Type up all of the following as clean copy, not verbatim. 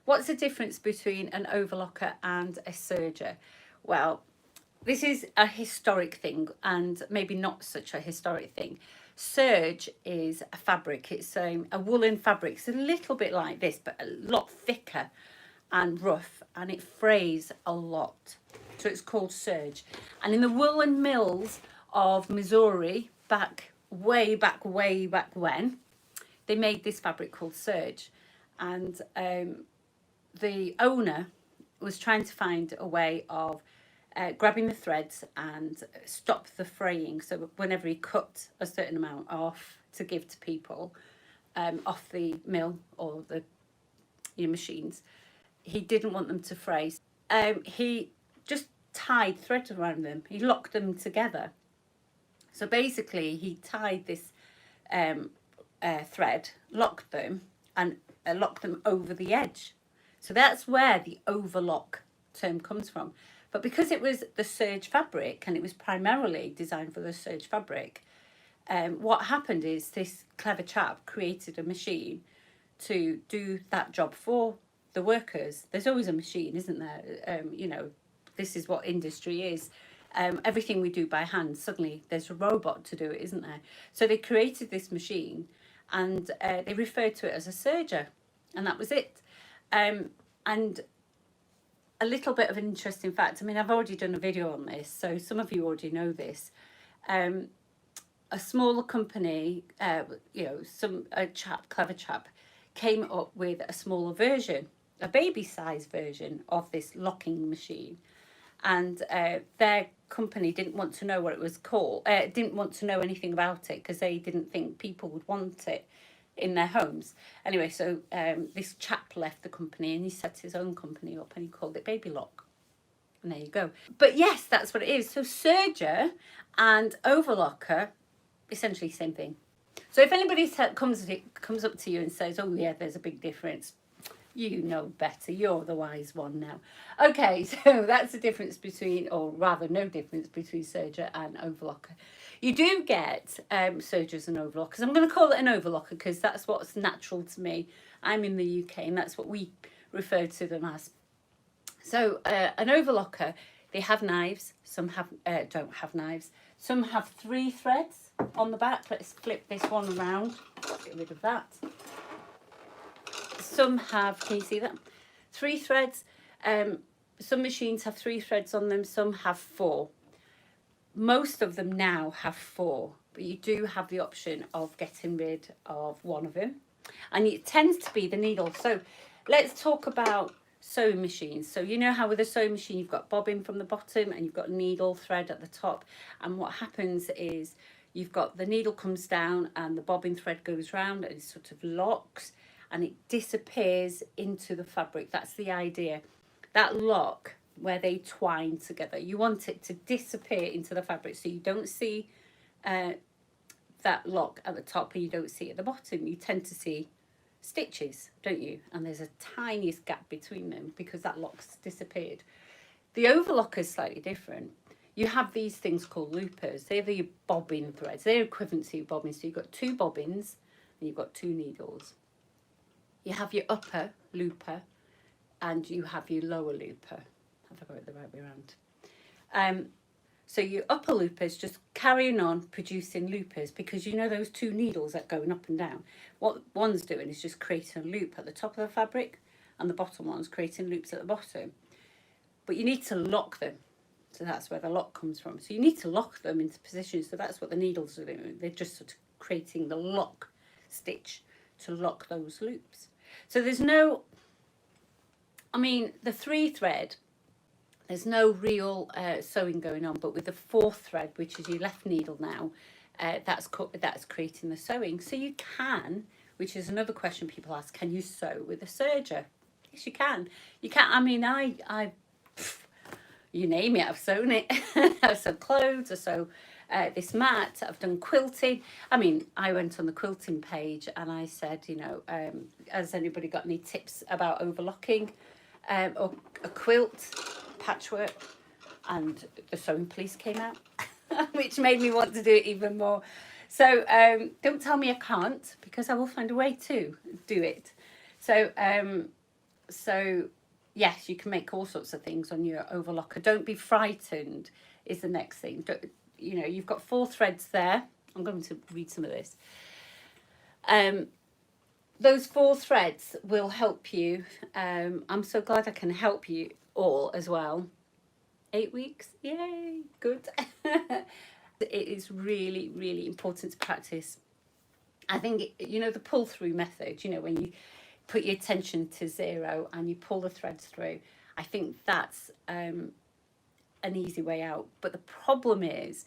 What's the difference between an overlocker and a serger? Well, this is a historic thing and maybe not such a historic thing. Serge is a fabric. It's a woolen fabric. It's a little bit like this, but a lot thicker and rough, and it frays a lot. So it's called serge. And in the woolen mills of Missouri, way back when, they made this fabric called serge. And the owner was trying to find a way of grabbing the threads and stop the fraying. So whenever he cut a certain amount off to give to people off the mill or the machines, he didn't want them to fray. He just tied threads around them. He locked them together. So basically, he tied this thread, locked them, and locked them over the edge. So that's where the overlock term comes from. But because it was the serge fabric and it was primarily designed for the serge fabric, what happened is this clever chap created a machine to do that job for the workers. There's always a machine, isn't there? You know, this is what industry is. Everything we do by hand, suddenly there's a robot to do it, isn't there? So they created this machine and they referred to it as a serger, and that was it. And a little bit of an interesting fact, I mean, I've already done a video on this, so some of you already know this. A smaller company, a clever chap, came up with a smaller version, a baby-sized version of this locking machine. And their company didn't want to know what it was called, didn't want to know anything about it because they didn't think people would want it in their homes. Anyway, so this chap left the company and he set his own company up and he called it Baby Lock. And there you go. But yes, that's what it is. So serger and overlocker, essentially same thing. So if anybody comes up to you and says, oh yeah, there's a big difference, you know better. You're the wise one now. Okay, so that's the difference between, or rather no difference between serger and overlocker. You do get sergers and overlockers. I'm going to call it an overlocker because that's what's natural to me. I'm in the UK and that's what we refer to them as. So an overlocker, they have knives. Some don't have knives. Some have 3 threads on the back. Let's flip this one around. Get rid of that. Some have, can you see that? 3 threads. Some machines have 3 threads on them. Some have 4. Most of them now have 4, but you do have the option of getting rid of one of them. And it tends to be the needle. So let's talk about sewing machines. So you know how with a sewing machine you've got bobbin from the bottom and you've got needle thread at the top. And what happens is you've got the needle comes down and the bobbin thread goes round and it sort of locks and it disappears into the fabric. That's the idea. That lock where they twine together, you want it to disappear into the fabric so you don't see that lock at the top and you don't see it at the bottom. You tend to see stitches, don't you? And there's a tiniest gap between them because that lock's disappeared. The overlocker is slightly different. You have these things called loopers. They're the bobbin threads. They're equivalent to bobbins. So you've got 2 bobbins and you've got 2 needles. You have your upper looper and you have your lower looper. Have I got it the right way around? So your upper looper is just carrying on producing loopers because you know those 2 needles that are going up and down. What one's doing is just creating a loop at the top of the fabric and the bottom one's creating loops at the bottom. But you need to lock them. So that's where the lock comes from. So you need to lock them into position. So that's what the needles are doing. They're just sort of creating the lock stitch to lock those loops. So there's no, I mean, the 3 thread, there's no real sewing going on, but with the 4th thread, which is your left needle now, that's creating the sewing. So you can, which is another question people ask, can you sew with a serger? Yes, you can. You can. I mean, you name it, I've sewn it. I've sewn clothes, I sew this mat, I've done quilting. I mean, I went on the quilting page and I said, you know, has anybody got any tips about overlocking or a quilt? Patchwork, and the sewing police came out, which made me want to do it even more. So don't tell me I can't, because I will find a way to do it. So So yes, you can make all sorts of things on your overlocker. Don't be frightened is the next thing. Don't, you know, you've got 4 threads there. I'm going to read some of this. Those 4 threads will help you. I'm so glad I can help you all as well. 8 weeks, yay, good. It is really, really important to practice. I think, you know, the pull through method, you know, when you put your tension to 0 and you pull the threads through, I think that's an easy way out. But the problem is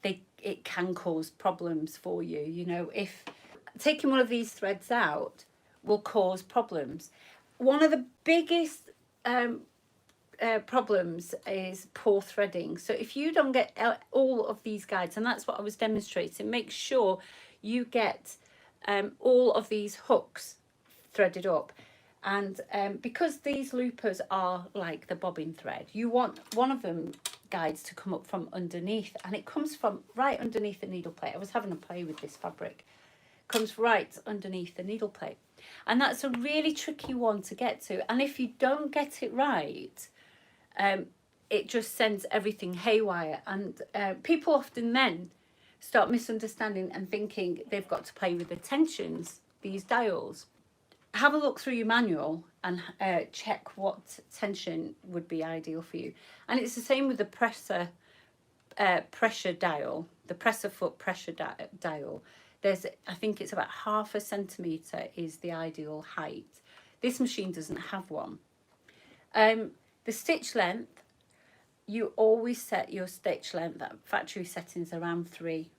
it can cause problems for you. You know, if taking one of these threads out will cause problems. One of the biggest problems is poor threading. So if you don't get all of these guides, and that's what I was demonstrating, make sure you get all of these hooks threaded up. And because these loopers are like the bobbin thread, you want one of them guides to come up from underneath, and it comes from right underneath the needle plate. I was having a play with this fabric. It comes right underneath the needle plate, and that's a really tricky one to get to. And if you don't get it right, it just sends everything haywire, and people often then start misunderstanding and thinking they've got to play with the tensions, these dials. Have a look through your manual and check what tension would be ideal for you. And it's the same with the pressure dial, the presser foot pressure dial. There's, I think it's about 1/2 centimetre is the ideal height. This machine doesn't have one. The stitch length, you always set your stitch length at factory settings around 3.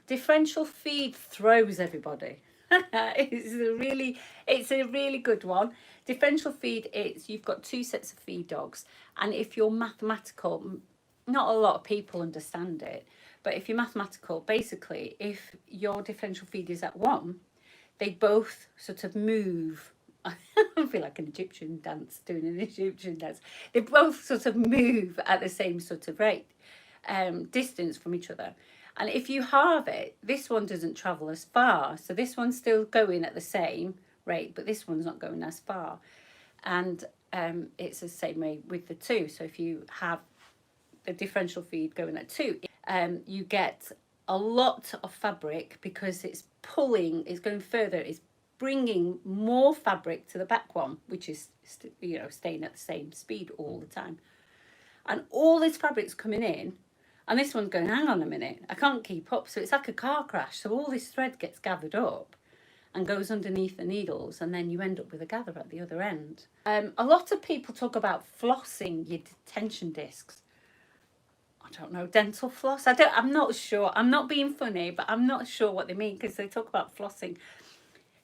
Differential feed throws everybody. It's a really good one. Differential feed is, you've got 2 sets of feed dogs, and if you're mathematical, not a lot of people understand it, but if you're mathematical, basically if your differential feed is at 1, they both sort of move. I feel like an Egyptian dance, doing an Egyptian dance. They both sort of move at the same sort of rate, distance from each other. And if you halve it, this one doesn't travel as far. So this one's still going at the same rate, but this one's not going as far. And it's the same way with the 2. So if you have the differential feed going at 2, you get a lot of fabric because it's pulling, it's going further, it's bringing more fabric to the back one, which is, you know, staying at the same speed all the time. And all this fabric's coming in, and this one's going, hang on a minute, I can't keep up. So it's like a car crash. So all this thread gets gathered up and goes underneath the needles, and then you end up with a gather at the other end. A lot of people talk about flossing your tension discs. I don't know, dental floss. I'm not sure. I'm not being funny, but I'm not sure what they mean because they talk about flossing.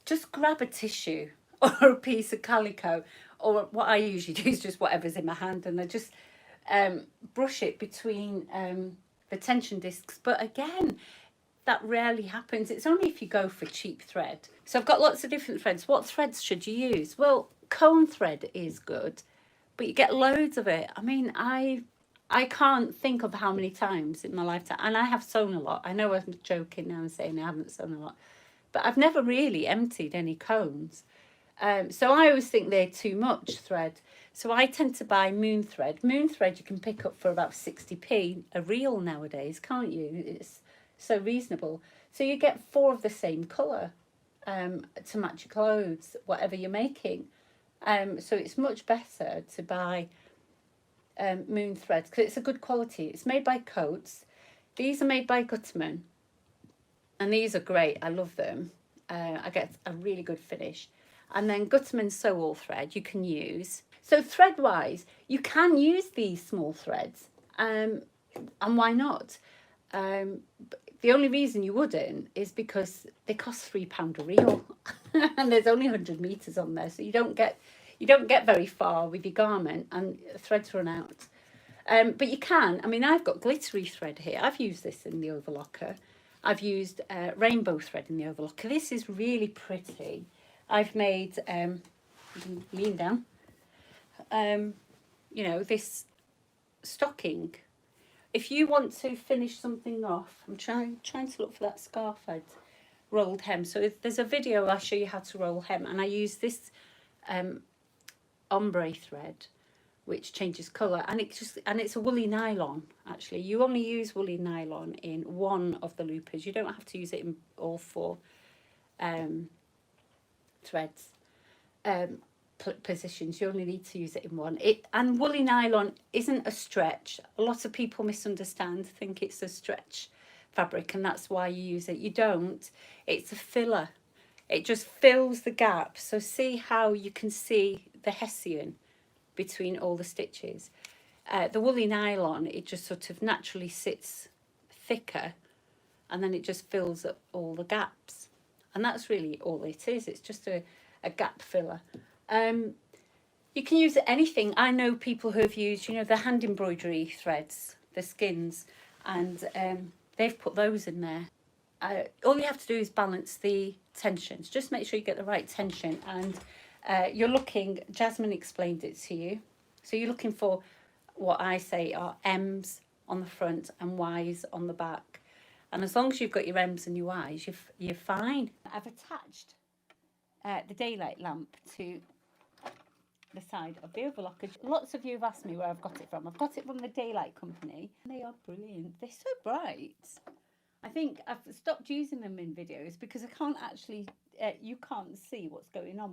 Just grab a tissue or a piece of calico, or what I usually do is just whatever's in my hand, and I just brush it between the tension discs. But again, that rarely happens. It's only if you go for cheap thread. So I've got lots of different threads. What threads should you use? Well, cone thread is good, but you get loads of it. I mean, I can't think of how many times in my lifetime, and I have sewn a lot. I know I'm joking now and saying I haven't sewn a lot, but I've never really emptied any cones. So I always think they're too much thread. So I tend to buy moon thread. Moon thread you can pick up for about 60p a reel nowadays, can't you? It's so reasonable. So you get 4 of the same colour to match your clothes, whatever you're making. So it's much better to buy moon thread because it's a good quality. It's made by Coats. These are made by Gutman, and these are great. I love them. I get a really good finish. And then Gutman Sew All thread you can use. So thread wise, you can use these small threads, and why not? The only reason you wouldn't is because they cost £3 a reel and there's only 100 meters on there, so you don't get very far with your garment and threads run out. But you can. I mean, I've got glittery thread here. I've used this in the overlocker. I've used rainbow thread in the overlocker. This is really pretty. I've made lean down. You know, this stocking. If you want to finish something off, I'm trying to look for that scarf I'd rolled hem. So if there's a video, I'll show you how to roll hem, and I use this ombre thread, which changes colour, and it's a woolly nylon. Actually, you only use woolly nylon in one of the loopers. You don't have to use it in all 4 threads positions. You only need to use it in one. And woolly nylon isn't a stretch. A lot of people misunderstand, think it's a stretch fabric, and that's why you use it. You don't. It's a filler. It just fills the gap. So see how you can see the hessian between all the stitches. The woolly nylon, it just sort of naturally sits thicker, and then it just fills up all the gaps. And that's really all it is. It's just a gap filler. You can use anything. I know people who have used, you know, the hand embroidery threads, the skins, and they've put those in there. All you have to do is balance the tensions. Just make sure you get the right tension. And you're looking, Jasmine explained it to you. So you're looking for what I say are M's on the front and Y's on the back. And as long as you've got your M's and your Y's, you're fine. I've attached the daylight lamp to the side of the Overlocker. Lots of you have asked me where I've got it from. I've got it from the Daylight Company. They are brilliant. They're so bright. I think I've stopped using them in videos because I can't actually, you can't see what's going on.